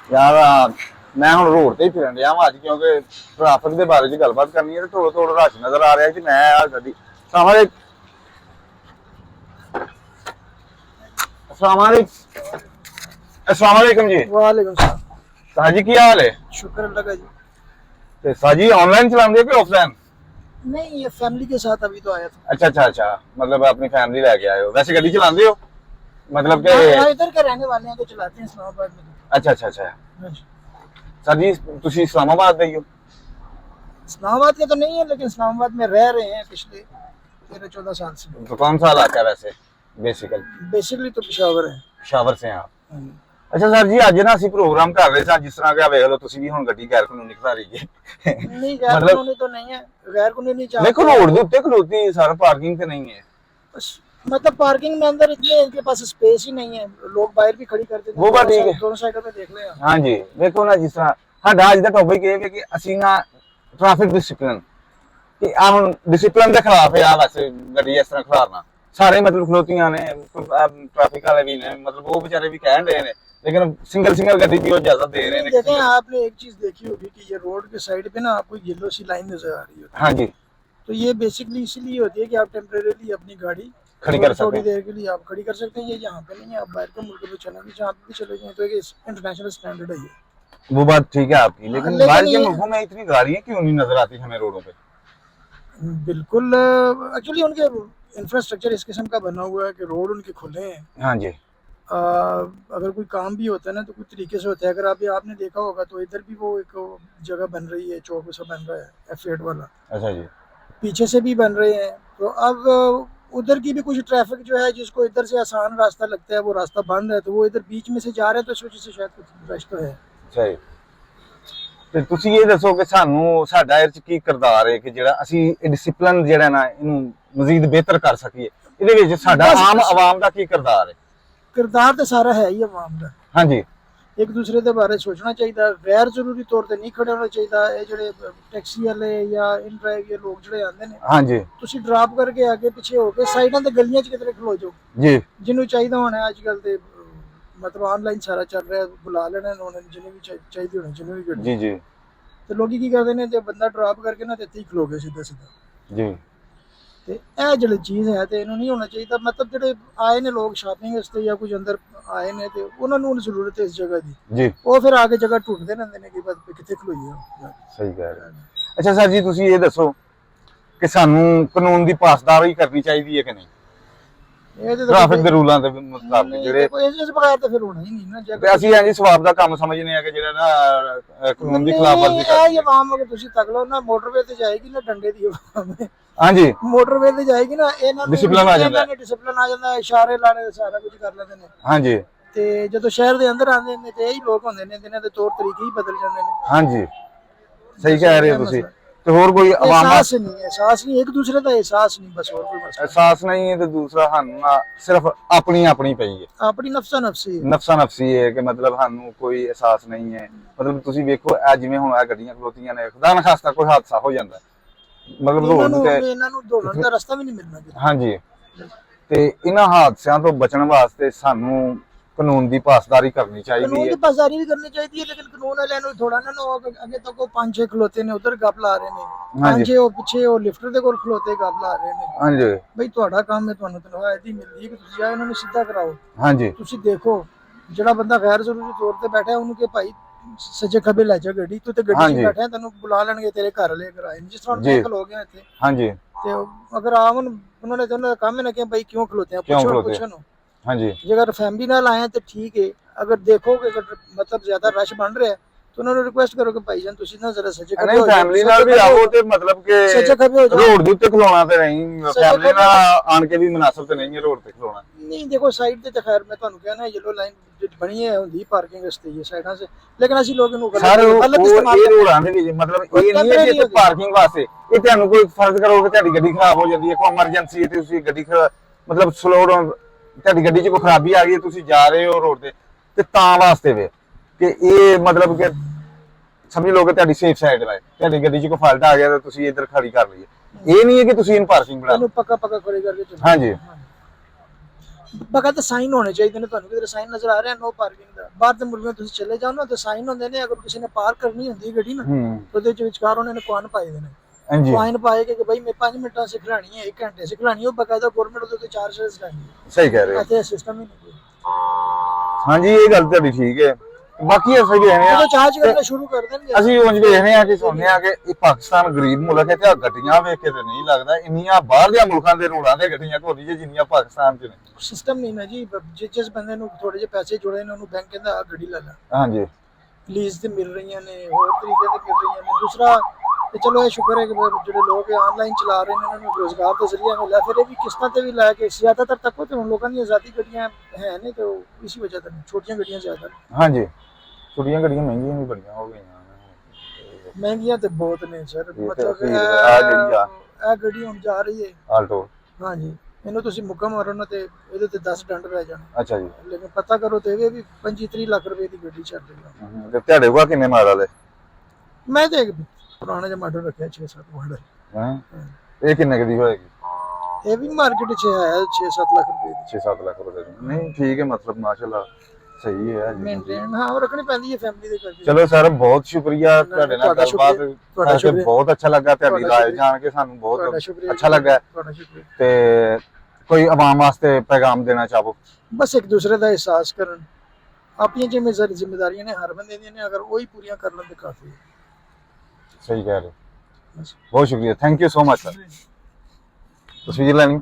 यार मैं हुण रोड ते ही फिरन डया वां अज क्योंकि ट्रैफिक दे बारे च गलबात करनी है ते थोड़ा थोड़ा रश नजर आ रहा है कि मैं आ गड्डी अस्सलाम वालेकुम जी। वालेकुम सलाम। साजी की हाल है? शुक्र अल्लाह का जी। ते साजी ऑनलाइन चलाते हो कि ऑफलाइन? नहीं, ये फैमिली के साथ अभी तो आया था। अच्छा अच्छा अच्छा, मतलब अपनी फैमिली लेके आए हो। वैसे गड्डी चलाते हो? मतलब के हाँ, इधर के रहने वाले हैं तो चलाते हैं इस्लामाबाद में। अच्छा अच्छा अच्छा। हाँ जी। साजी तुसी इस्लामाबाद दे ही हो? इस्लामाबाद के तो नहीं है, लेकिन इस्लामाबाद में रह रहे हैं पिछले 13-14 साल से। तो कौन सा इलाका है वैसे बेसिकल? बेसिकली तो पेशावर है। पेशावर से हैं आप? हाँ जी। अच्छा सर जी, ਅੱਜ ਨਾ ਅਸੀਂ ਪ੍ਰੋਗਰਾਮ ਕਰ ਰਹੇ ਸਾਂ, ਜਿਸ ਤਰ੍ਹਾਂ ਕਿ ਵੇਖ ਲਓ ਤੁਸੀਂ ਵੀ ਹੁਣ ਗੱਡੀ ਗੈਰ ਕਾਨੂੰਨੀ ਖੜਾ ਰਹੀ ਹੈ। नहीं, गैर कानूनी तो नहीं है। गैर कानूनी चाहते देखो रोड के उत्ते खलोती सर, पार्किंग तो नहीं है। मतलब पार्किंग में अंदर इतने इनके पास स्पेस ही नहीं है, लोग बाहर भी खड़ी कर देते हैं। वो बात ठीक है। दोनों साइडों पे देख ले आप। हाँ जी, देखो ना जिस तरह साडा अज दा टॉपिक ये है कि ਅਸੀਂ ਨਾ ट्रैफिक डिसिप्लिन कि आ हुन डिसिप्लिन ਦੇ ਖਿਲਾਫ ਆ ਵੈਸੇ ਗੱਡੀ ਇਸ ਤਰ੍ਹਾਂ ਖਲਾਰਨਾ। ਸਾਰੇ मतलब ਖਲੋਤੀਆਂ ਨੇ, ट्रैफिक वाले भी ने, मतलब वो बेचारे भी कह रहे हैं, लेकिन सिंगल गड्डी की इजाजत दे रहे हैं। देखें, आपने एक चीज देखी होगी कि ये रोड के साइड पे ना आपको येलो सी लाइन नजर आ रही है। हाँ जी। तो ये बेसिकली इसीलिए होती है कि आप टेम्परेरी अपनी गाड़ी खड़ी कर सकते हैं। थोड़ी देर के लिए आप खड़ी कर सकते हैं। ये यहाँ पे नहीं है, आप बाहर के मुल्क में चलेंगे, जहाँ पे भी चले जाएं तो एक इंटरनेशनल स्टैंडर्ड है ये। वो बात ठीक है आपकी, लेकिन बाहर के मुल्कों में इतनी गाड़ियाँ क्यों नहीं नजर आती हमें रोडों पे? बिल्कुल, एक्चुअली उनके इंफ्रास्ट्रक्चर इस किस्म का बना हुआ है कि रोड उनके खुले हैं। हाँ जी। अगर कोई काम भी होता है ना तो कुछ तरीके से होता है। अगर आपने देखा होगा तो इधर भी वो एक जगह बन रही है, चौक सा बन रहा है F8 वाला। अच्छा जी। पीछे से भी बन रहे हैं, तो अब उधर की भी कुछ ट्रैफिक जो है जिसको इधर से आसान रास्ता लगता है वो रास्ता बंद है, तो वो इधर बीच में से जा रहे हैं, तो इस वजह से शायद कुछ रश तो है। सही। ਤੇ ਤੁਸੀਂ ਇਹ ਦੱਸੋ ਕਿ ਸਾਨੂੰ ਸਾਡਾ ਇਹ ਚ ਕੀ ਕਿਰਦਾਰ ਹੈ ਕਿ ਜਿਹੜਾ ਅਸੀਂ ਇਹ ਡਿਸਪਲਿਨ ਜਿਹੜਾ ਨਾ ਇਹਨੂੰ ਮਜ਼ੀਦ ਬਿਹਤਰ ਕਰ ਸਕੀਏ, ਇਹਦੇ ਵਿੱਚ ਸਾਡਾ ਆਮ ਆਵਾਮ ਦਾ ਕੀ ਕਿਰਦਾਰ ਹੈ? किरदार तो सारा है ही अवाम का। हाँ जी। एक दूसरे के बारे सोचना चाहिए, गैर जरूरी तौर पर नहीं खड़े होना चाहिए। ये जो टैक्सी वाले या इन ड्राइव ये लोग जो आते हैं, हाँ जी, तुसी ड्रॉप करके आगे पीछे होके साइडां ते गलियां च किधरे खलो जाओ जी। जिन्हों चाहिए होना अजकल ते मतलब ऑनलाइन सारा चल रहा है, बुला लेना उन्होंने जिन्हें भी चाहिए होनी, जिन्हें भी गड्डी जी जी। तो लोग की करते हैं, जो बंदा ड्रॉप करके ना इत्थे ही खलो गए सीधा सीधा जी। ਤੇ ਇਹ ਜਿਹੜੀ ਚੀਜ਼ ਹੈ ਤੇ ਇਹਨੂੰ ਨਹੀਂ ਹੋਣਾ ਚਾਹੀਦਾ। ਮਤਲਬ ਜਿਹੜੇ ਆਏ ਨੇ ਲੋਕ ਸ਼ਾਪਿੰਗ ਵਾਸਤੇ ਜਾਂ ਕੁਝ ਅੰਦਰ ਆਏ ਨੇ ਤੇ ਉਹਨਾਂ ਨੂੰ ਜ਼ਰੂਰਤ ਹੈ ਇਸ ਜਗ੍ਹਾ ਦੀ ਜੀ, ਉਹ ਫਿਰ ਆ ਕੇ ਜਗ੍ਹਾ ਢੂੰਡਦੇ ਰਹਿੰਦੇ ਨੇ ਕਿ ਬਸ ਕਿੱਥੇ ਖਲੋਈਏ। ਸਹੀ ਕਹਿ ਰਹੇ। ਅੱਛਾ ਸਰ ਜੀ, ਤੁਸੀਂ ਇਹ ਦੱਸੋ ਕਿ ਸਾਨੂੰ ਕਾਨੂੰਨ ਦੀ ਪਾਸਦਾਰੀ ਕਰਨੀ ਚਾਹੀਦੀ ਹੈ ਕਿ ਨਹੀਂ? ਇਹ ਤੇ ਟ੍ਰੈਫਿਕ ਦੇ ਰੂਲਾਂ ਦੇ ਮੁਤਾਬਕ ਜਿਹੜੇ ਇਸ ਬਗੈਰ ਤਾਂ ਫਿਰ ਹੋਣਾ ਹੀ ਨਹੀਂ ਨਾ ਤੇ ਜਗ੍ਹਾ। ਅਸੀਂ ਇੰਜ ਸਵਾਬ ਦਾ ਕੰਮ ਸਮਝਨੇ ਆ ਕਿ ਜਿਹੜਾ ਨਾ ਕਾਨੂੰਨ ਦੀ ਖਿਲਾਫਵਰਜ਼ੀ ਇਹ ਆਵਾਮ ਅਗਰ ਤੁਸੀਂ ਤੱਕ ਲਓ ਨਾ, ਮੋਟਰਵੇ ਤੇ ਜਾਏਗੀ ਨਾ ਡੰਡੇ ਦੀ ਆਵਾਮ ਹੈ। ਹਾਂਜੀ, ਮੋਟਰਵੇ ਤੇ ਜਾਏਗੀ ਨਾ ਇਹਨਾਂ ਡਿਸਪਲਿਨ ਆ ਜਾਂਦਾ ਹੈ, ਡਿਸਪਲਿਨ ਆ ਜਾਂਦਾ ਹੈ, ਇਸ਼ਾਰੇ ਲਾਣੇ ਸਾਰਾ ਕੁਝ ਕਰ ਲੈਂਦੇ ਨੇ। ਹਾਂਜੀ। ਤੇ ਜਦੋਂ ਸ਼ਹਿਰ ਦੇ ਅੰਦਰ ਆਉਂਦੇ ਨੇ ਤੇ ਇਹੀ ਲੋਕ ਹੁੰਦੇ ਨੇ ਜਿਨ੍ਹਾਂ ਦੇ ਤੌਰ ਤਰੀਕੇ ਹੀ ਬਦਲ ਜਾਂਦੇ ਨੇ। ਹਾਂਜੀ, ਸਹੀ ਕਹਿ ਰਹੇ ਹੋ ਤੁਸੀਂ। ਤੇ ਹੋਰ ਕੋਈ ਆਵਾਮ एहसास नहीं, एक दूसरे का एहसास नहीं, बस और कोई मसला एहसास नहीं है। तो दूसरा ਸਾਨੂੰ सिर्फ अपनी अपनी पई है, अपनी नफ्सा नफसी ਨਫਸਾ ਨਫਸੀ ਹੈ ਕਿ मतलब ਸਾਨੂੰ ਕੋਈ ਅਹਿਸਾਸ ਨਹੀਂ ਹੈ। मतलब ਤੁਸੀਂ ਵੇਖੋ ਜਿਵੇਂ ਹੁਣ ਆ ਗੱਡੀਆਂ ਖਲੋਤੀਆਂ ਨੇ, ਖੁਦਾ ਨਾ ਖਾਸਤਾ ਕੋਈ ਹਾਦਸਾ ਹੋ ਜਾਂਦਾ मतलब ਰੋਡ ਤੇ ਇਹਨਾਂ ਨੂੰ ਦੌੜਨ ਦਾ ਰਸਤਾ ਵੀ ਨਹੀਂ ਮਿਲਣਾ। ਹਾਂਜੀ, ਤੇ ਇਹਨਾਂ ਹਾਦਸਿਆਂ ਤੋਂ ਬਚਣ ਵਾਸਤੇ ਸਾਨੂੰ ਕਾਨੂੰਨ ਦੀ ਪਾਸਦਾਰੀ ਕਰਨੀ ਚਾਹੀਦੀ कानून है। की पासदारी भी करनी चाहिए, लेकिन कानून वाले ਨੂੰ ਥੋੜਾ ਨਾ ਅੱਗੇ ਤੱਕ ਉਹ 5-6 ਖਲੋਤੇ ਨੇ ਉਧਰ ਗੱਪ ਲਾ ਰਹੇ ਨੇ, 5-6 ਉਹ ਪਿੱਛੇ ਉਹ ਲਿਫਟਰ ਦੇ ਕੋਲ ਖਲੋਤੇ ਗੱਪ ਲਾ ਰਹੇ ਨੇ। ਹਾਂਜੀ ਬਈ ਤੁਹਾਡਾ ਕੰਮ ਹੈ, ਤੁਹਾਨੂੰ ਤਨਖਾਹ ਇਹਦੀ ਮਿਲਦੀ ਹੈ ਕਿ ਤੁਸੀਂ ਆ ਇਹਨਾਂ ਨੂੰ ਸਿੱਧਾ ਕਰਾਓ। ਹਾਂਜੀ, ਤੁਸੀਂ ਦੇਖੋ ਜਿਹੜਾ ਬੰਦਾ ਗੈਰ ਜ਼ਰੂਰੀ ਤੌਰ ਤੇ ਬੈਠਾ ਉਹਨੂੰ ਕਿ ਭਾਈ ਸੱਜੇ ਖੱਬੇ ਲੈ ਜਾ ਗੱਡੀ, ਤੂੰ ਤੇ ਗੱਡੀ 'ਚ ਬੈਠਾ ਤੈਨੂੰ ਬੁਲਾ ਲੈਣਗੇ ਤੇਰੇ ਘਰ ਲੈ ਕੇ ਆਏ, ਜਿਸ ਤਰ੍ਹਾਂ ਮੈਂ ਖਲੋ ਗਿਆ ਇੱਥੇ। ਹਾਂਜੀ। ਤੇ ਅਗਰ ਆਵਨ ਉਹਨਾਂ ਨੇ ਤਾਂ ਉਹਨਾਂ ਦਾ ਕੰਮ ਹੈ ਨਾ ਕਿ ਭਾਈ ਕਿਉਂ ਖਲੋਤੇ ਆ, ਪੁੱਛੋ ਨੂੰ। ਹਾਂਜੀ, ਜੇ ਅगर फैमिली नाल आए तो ठीक है, अगर देखो कि मतलब ज्यादा रश बन रहा है तो उन्होंने रिक्वेस्ट करो कि भाईजान तुसी ना जरा सच्चे खबे हो। नहीं फैमिली नाल भी आओ ते मतलब के सच्चे खबे हो जाओ, रोड दे उत्ते खलोना ते नहीं, फैमिली नाल आन के भी मुनासिब ते नहीं है रोड ते खलोना। नहीं देखो साइड ते तो खैर मैं ਤੁਹਾਨੂੰ कहना येलो लाइन बनी है ਹੁੰਦੀ ਪਾਰਕਿੰਗ ਵਾਸਤੇ ਇਹ ਸਾਈਡਾਂ ਸੇ, ਲੇਕਿਨ ਅਸੀਂ ਲੋਕ ਇਹਨੂੰ ਗਲਤ ਇਸਤੇਮਾਲ ਇਹ ਰੋਡਾਂ ਦੇ ਵਿੱਚ मतलब ਇਹ ਨਹੀਂ ਹੈ ਕਿ ਪਾਰਕਿੰਗ ਵਾਸਤੇ ਇਹ ਤੁਹਾਨੂੰ ਕੋਈ ਫਰਜ਼ ਕਰੋ ਕਿ ਤੁਹਾਡੀ ਗੱਡੀ ਖਰਾਬ ਹੋ ਜਾਂਦੀ ਹੈ, ਕੋਈ ਐਮਰਜੈਂਸੀ ਹੈ ਤੇ ਤੁਸੀਂ ਗੱਡੀ मतलब ਸਲੋ ਡਾਊਨ, ਤੁਹਾਡੀ ਗੱਡੀ 'ਚ ਕੋਈ ਖਰਾਬੀ ਆ ਗਈ, ਤੁਸੀਂ ਜਾ ਰਹੇ ਹੋ ਰੋਡ ਤੇ ਤਾਂ ਵਾਸਤੇ ਵੇ ਕਿ ਇਹ मतलब ਕਿ ਸਮਝ ਲਓ ਕਿ ਤੁਹਾਡੀ ਸੇਫ ਸਾਈਡ ਹੈ, ਤੁਹਾਡੀ ਗੱਡੀ 'ਚ ਕੋਈ ਫਾਲਟ ਆ ਗਿਆ ਤਾਂ ਤੁਸੀਂ ਇੱਧਰ ਖੜੀ ਕਰ ਲਈਏ। ਇਹ ਨਹੀਂ ਹੈ ਕਿ ਤੁਸੀਂ ਇਹਨੂੰ ਪਾਰਕਿੰਗ ਬਣਾ ਲਓ। ਪੱਕਾ ਖੜੇ ਕਰਕੇ ਹਾਂਜੀ। ਬਕਾਇਦਾ ਸਾਈਨ ਹੋਣੇ ਚਾਹੀਦੇ ਨੇ। ਤੁਹਾਨੂੰ ਕਿਧਰੇ ਸਾਈਨ ਨਜ਼ਰ ਆ ਰਿਹਾ ਨੋ ਪਾਰਕਿੰਗ ਦਾ? ਬਾਹਰ ਦੇ ਮੁਲਕਾਂ ਤੁਸੀਂ ਚਲੇ ਜਾਓ ਨਾ ਤੇ ਸਾਈਨ ਹੁੰਦੇ ਨੇ, ਅਗਰ ਕਿਸੇ ਨੇ ਪਾਰਕ ਕਰਨੀ ਹੁੰਦੀ ਗੱਡੀ ਨਾ ਉਹਦੇ ਚ ਵਿਚਕਾਰ ਉਹਨਾਂ ਨੇ ਕੁਆਨ ਪਾਏ ਦੇ ਨੇ, ਹਾਂਜੀ ਕੁਆਨ ਪਾਏ ਕਿ ਭਾਈ ਮੈਂ 5 ਮਿੰਟਾਂ ਸਿੱਖ ਲੈਣੀ ਹੈ, 1 ਘੰਟੇ ਸਿੱਖ ਲੈਣੀ, ਉਹ ਬਕਾਇਦਾ ਗਵਰਨਮੈਂਟ ਉਹਦੇ ਤੇ ਚਾਰजेस ਲੈਂਦੀ ਹੈ। ਸਹੀ ਕਹਿ ਰਹੇ ਹੋ। ਇੱਥੇ ਸਿਸਟਮ ਹੀ ਨਹੀਂ। ਹਾਂਜੀ ਇਹ ਗੱਲ ਤੁਹਾਡੀ ਠੀਕ ਹੈ। ਬਾਕੀ ਅਸੀਂ ਵੇਖਦੇ ਆ, ਜਦੋਂ ਚਾਰਜ ਕਰਨਾ ਸ਼ੁਰੂ ਕਰ ਦੇਣਗੇ ਅਸੀਂ ਉਂਝ ਵੇਖਦੇ ਆ ਕਿ ਸੁਣਦੇ ਆ ਕਿ ਇਹ ਪਾਕਿਸਤਾਨ ਗਰੀਬ ਮੁਲਕ ਹੈ ਤੇ ਆਹ ਗੱਡੀਆਂ ਵੇਖ ਕੇ ਤੇ ਨਹੀਂ ਲੱਗਦਾ ਇੰਨੀਆਂ ਬਾਹਰ ਦੇ ਮੁਲਕਾਂ ਦੇ ਰੋਡਾਂ ਤੇ ਗੱਡੀਆਂ ਘੋੜੀ ਜਿੰਨੀਆਂ ਪਾਕਿਸਤਾਨ 'ਚ ਨੇ। ਸਿਸਟਮ ਨਹੀਂ ਨਾ ਜੀ, ਜਿਸ ਬੰਦੇ ਨੂੰ ਥੋੜੇ ਜਿਹੇ ਪੈਸੇ ਜੁੜੇ ਨੇ ਉਹਨੂੰ ਬੈਂਕ ਕਹਿੰਦਾ ਆ ਗੱਡੀ ਲੈ ਲੈ, ਹਾਂਜੀ ਲੀਜ਼ ਤੇ ਮਿਲ ਰਹੀਆਂ ਨੇ, ਹੋਰ ਤਰੀਕੇ ਤੇ ਮਿਲ ਰਹੀਆਂ ਨੇ। ਦੂਸਰਾ ਤੇ ਚਲੋ ਇਹ ਸ਼ੁਕਰ ਹੈ ਕਿ ਜਿਹੜੇ ਲੋਕ ਆਨਲਾਈਨ ਚਲਾ ਰਹੇ ਨੇ ਉਹਨਾਂ ਨੂੰ ਰੋਜ਼ਗਾਰ ਦਾ ਜ਼ਰੀਆ ਮਿਲਿਆ, ਫਿਰ ਇਹ ਵੀ ਕਿਸ਼ਤਾਂ ਤੇ ਵੀ ਲੈ ਕੇ ਜ਼ਿਆਦਾਤਰ ਤੱਕ ਤੇ ਹੁਣ ਲੋਕਾਂ ਦੀਆਂ ਆਜ਼ਾਦੀ ਗੱਡੀਆਂ ਹੈ ਨੇ, ਤੇ ਇसी ਵਜ੍ਹਾ ਤੋਂ ਛੋਟੀਆਂ ਗੱਡੀਆਂ ਜ਼ਿਆਦਾ ਨੇ। ਹਾਂਜੀ ਛੋਟੀਆਂ ਗੱਡੀਆਂ ਮਹਿੰਗੀਆਂ ਵੀ ਬੜੀਆਂ ਹੋ ਗਈਆਂ ਮਹਿੰਗੀਆਂ ਤੇ ਬਹੁਤ ਨੇ ਸਰ, ਮਤਲਬ ਆਹ ਜਿਹੜੀ ਆ ਇਹ ਗੱਡੀ ਹੁਣ ਜਾ ਰਹੀ ਹੈ ਆਲਟੋ। ਹਾਂਜੀ, ਇਹਨੂੰ ਤੁਸੀਂ ਮੁੱਕਾ ਮਾਰੋ ਨਾ ਤੇ ਇਹਦੇ ਤੇ 10 ਡੰਡ ਪੈ ਜਾਣ, ਅੱਛਾ ਜੀ। ਲੇਕਿਨ ਪਤਾ ਕਰੋ ਤੇ ਇਹ ਵੀ 25-30 ਲੱਖ ਰੁਪਏ ਦੀ ਗੱਡੀ ਚੱਲ ਰਹੀ ਹੈ। ਤੇ ਤੁਹਾਡੇ ਕੋਲ ਕਿੰਨੇ ਮਾਡਲ ਹੈ? ਮੈਂ ਤੇ ਇੱਕ ਪੁਰਾਣਾ ਜਿਹਾ ਮਾਡਲ ਰੱਖਿਆ 6-7 ਮਾਡਲ। ਹਾਂ ਇਹ ਕਿੰਨੇ ਦੀ ਹੋਏਗੀ? ਇਹ ਵੀ ਮਾਰਕੀਟ 'ਚ ਹੈ 6-7 ਲੱਖ ਰੁਪਏ ਦੀ। 6-7 ਲੱਖ ਰੁਪਏ ਦੀ? ਨਹੀਂ ਠੀਕ ਹੈ, ਮਤਲਬ ਮਾਸ਼ਾਅੱਲਾ ਸਹੀ ਹੈ ਜੀ। ਮੇਨਟੇਨ ਹਾਂ ਉਹ ਰੱਖਣੀ ਪੈਂਦੀ ਹੈ ਫੈਮਿਲੀ ਦੇ ਕਰਕੇ। ਚਲੋ ਸਰ ਬਹੁਤ ਸ਼ੁਕਰੀਆ, ਤੁਹਾਡੇ ਨਾਲ ਗੱਲਬਾਤ ਕਰਕੇ ਬਹੁਤ ਅੱਛਾ ਲੱਗਾ, ਤੁਹਾਡੀ ਰਾਏ ਜਾਣ ਕੇ ਸਾਨੂੰ ਬਹੁਤ ਅੱਛਾ ਲੱਗਾ। ਤੁਹਾਡਾ ਸ਼ੁਕਰੀਆ। ਤੇ ਕੋਈ ਆਵਾਮ ਵਾਸਤੇ ਪੈਗਾਮ ਦੇਣਾ ਚਾਹੋ? ਬਸ ਇੱਕ ਦੂਸਰੇ ਦਾ ਅਹਿਸਾਸ ਕਰਨ, ਆਪਣੀਆਂ ਜ਼ਿੰਮੇਵਾਰੀਆਂ ਨੇ ਹਰ ਬੰਦੇ ਦੀਆਂ ਨੇ, ਅਗਰ ਉਹੀ ਪੂਰੀਆਂ ਕਰ ਲੈਣ ਤੇ ਕਾਫੀ ਹੈ। ਸਹੀ ਕਹਿ ਰਹੇ, ਬਹੁਤ ਸ਼ੁਕਰੀਆ, thank you so much sir. ਤਸਵੀਰ ਲੈਣੀ?